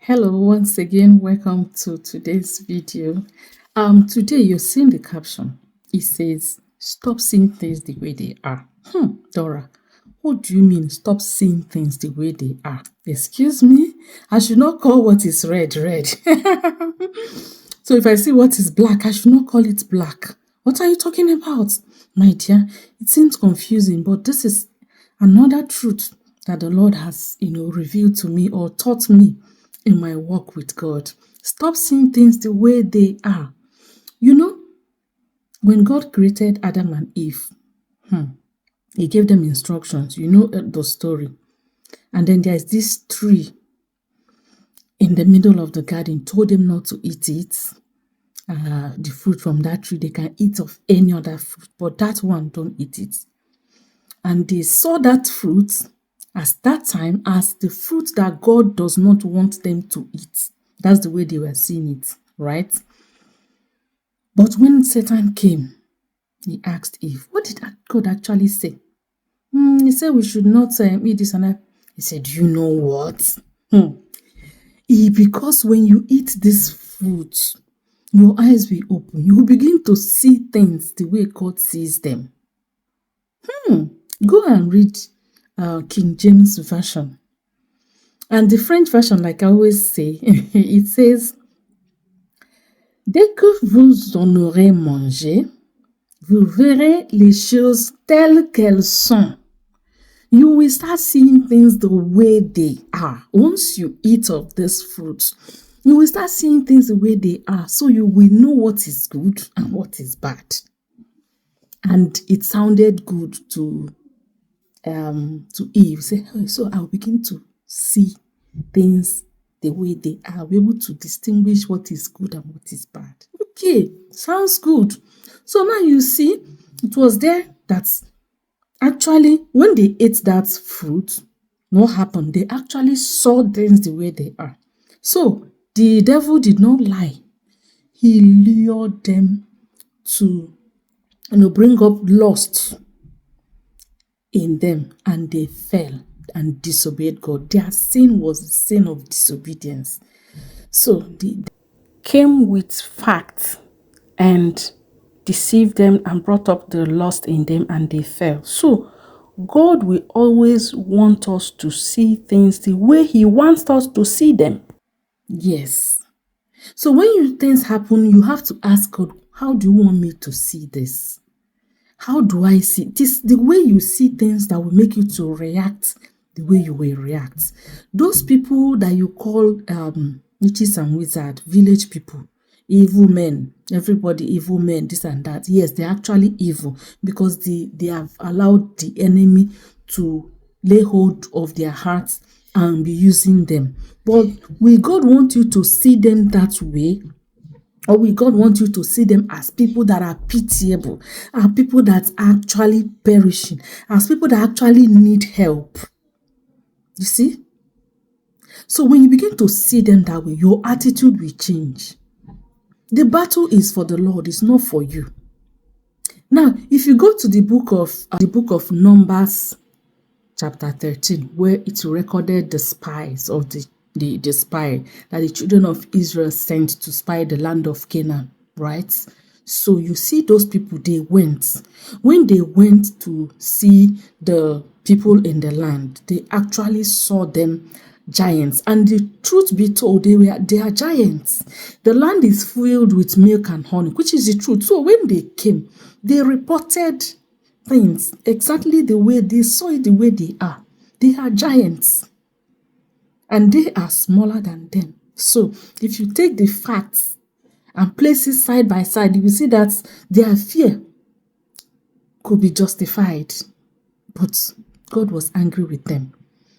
Hello, once again, welcome to today's video. Today you're seeing the caption. It says, "Stop seeing things the way they are." Dora, what do you mean, stop seeing things the way they are? Excuse me? I should not call what is red, red. So if I see what is black, I should not call it black. What are you talking about? My dear, it seems confusing, but this is another truth that the Lord has, revealed to me or taught me in my walk with God. Stop seeing things the way they are. You know, when God created Adam and Eve, he gave them instructions. You know the story. And then there's this tree in the middle of the garden, told them not to eat it. The fruit from that tree, they can eat of any other fruit, but that one, don't eat it. And they saw that fruit as that time as the fruit that God does not want them to eat. That's the way they were seeing it, right? But when Satan came, he asked Eve, what did God actually say? He said we should not eat this and that. He said, you know what? Because when you eat this fruit, your eyes will open. You will begin to see things the way God sees them. Go and read King James Version. And the French version, like I always say, it says, dès que vous en aurez mangé, vous verrez les choses telles qu'elles sont. You will start seeing things the way they are. Once you eat of this fruit, you will start seeing things the way they are. So you will know what is good and what is bad. And it sounded good to Eve. Say, so I'll begin to see things the way they are. I'll be able to distinguish what is good and what is bad. Okay, sounds good. So now you see, it was there that actually, when they ate that fruit, what happened? They actually saw things the way they are. So the devil did not lie. He lured them to, bring up lust in them, and they fell and disobeyed God. Their sin was the sin of disobedience. So they came with facts and deceived them and brought up the lust in them, and they fell. So God will always want us to see things the way He wants us to see them. Yes. So when things happen, you have to ask God, how do you want me to see this? How do I see this? The way you see things that will make you to react the way you will react. Those people that you call witches and wizards, village people, evil men, everybody evil men, this and that. Yes, they're actually evil because they have allowed the enemy to lay hold of their hearts and be using them. But will God want you to see them that way? Or will God want you to see them as people that are pitiable, as people that are actually perishing, as people that actually need help? You see? So when you begin to see them that way, your attitude will change. The battle is for the Lord, it's not for you. Now, if you go to the book of Numbers, chapter 13, where it's recorded the spies of the spy that the children of Israel sent to spy the land of Canaan, right? So you see those people, they went. When they went to see the people in the land, they actually saw them giants. And the truth be told, they are giants. The land is filled with milk and honey, which is the truth. So when they came, they reported things exactly the way they saw it, the way they are. They are giants. And they are smaller than them. So if you take the facts and place it side by side, you will see that their fear could be justified. But God was angry with them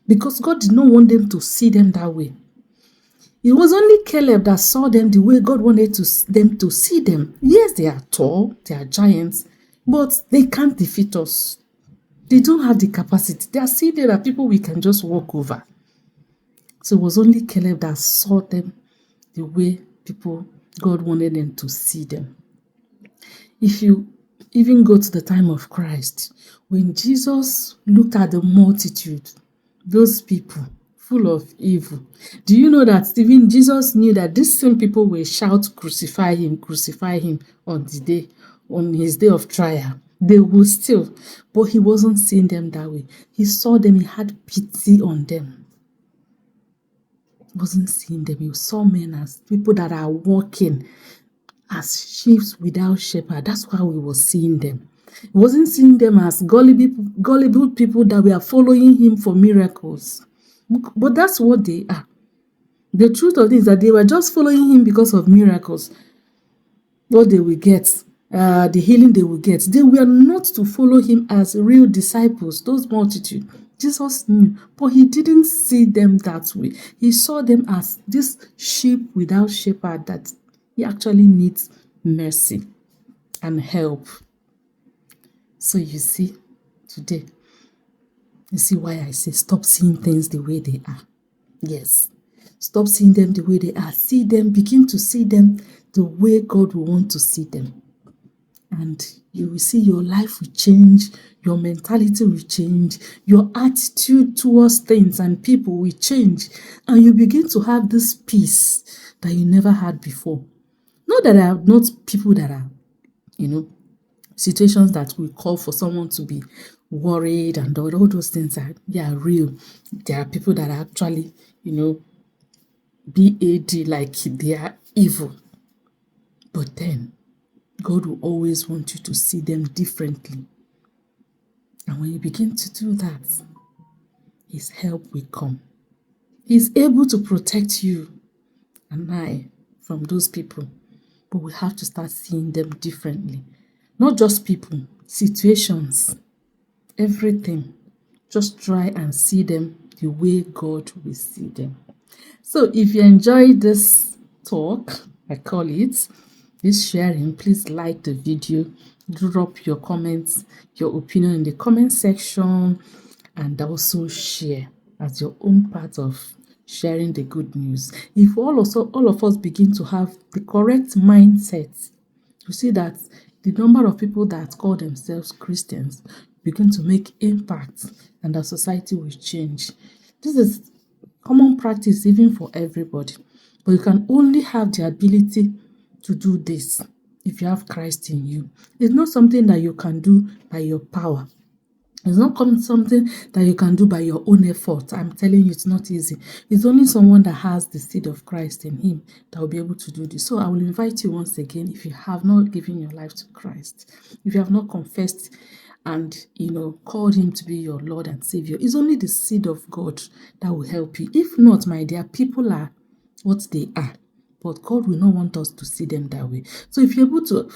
because God did not want them to see them that way. It was only Caleb that saw them the way God wanted them to see them. Yes, they are tall, they are giants, but they can't defeat us. They don't have the capacity. They are seeing there are people we can just walk over. So it was only Caleb that saw them the way God wanted them to see them. If you even go to the time of Christ, when Jesus looked at the multitude, those people full of evil. Do you know that even Jesus knew that these same people will shout, crucify him on his day of trial? They will still, but he wasn't seeing them that way. He saw them, he had pity on them. He wasn't seeing them. He saw men as people that are walking as sheep without shepherd. That's how he was seeing them. He wasn't seeing them as gullible people that were following him for miracles. But that's what they are. The truth of it is that they were just following him because of miracles. What they will get, the healing they will get. They were not to follow him as real disciples, those multitude. Jesus knew, but he didn't see them that way. He saw them as this sheep without shepherd that he actually needs mercy and help. So you see, today, you see why I say stop seeing things the way they are. Yes. Stop seeing them the way they are. See them, begin to see them the way God will want to see them. And you will see your life will change, your mentality will change, your attitude towards things and people will change. And you begin to have this peace that you never had before. Not that there are not people that are, situations that will call for someone to be worried and all those things are real. There are people that are actually, BAD, like they are evil. But then, God will always want you to see them differently. And when you begin to do that, His help will come. He's able to protect you and I from those people. But we have to start seeing them differently. Not just people, situations, everything. Just try and see them the way God will see them. So if you enjoyed this talk, I call it, this sharing, please like the video, drop your comments, your opinion in the comment section, and also share as your own part of sharing the good news. If all of us begin to have the correct mindset, you see that the number of people that call themselves Christians begin to make impact and our society will change. This is common practice even for everybody. But you can only have the ability to do this if you have Christ in you. It's not something that you can do by your power. It's not something that you can do by your own effort. I'm telling you, it's not easy. It's only someone that has the seed of Christ in him that will be able to do this. So I will invite you once again, if you have not given your life to Christ, if you have not confessed and, called him to be your Lord and Savior, it's only the seed of God that will help you. If not, my dear, people are what they are. But God will not want us to see them that way. So if you're able to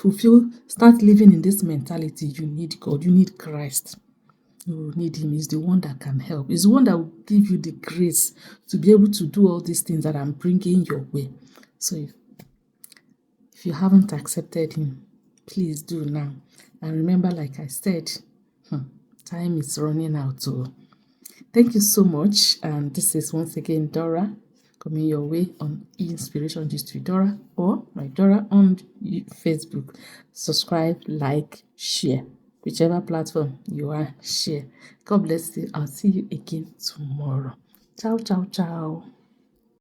start living in this mentality, you need God, you need Christ. You need him. He's the one that can help. He's the one that will give you the grace to be able to do all these things that I'm bringing your way. So if you haven't accepted him, please do now. And remember, like I said, time is running out. So thank you so much. And this is once again Dora coming your way on Inspiration Gist with Dora, or my Dora on Facebook. Subscribe, like, share. Whichever platform you are, share. God bless you. I'll see you again tomorrow. Ciao, ciao, ciao.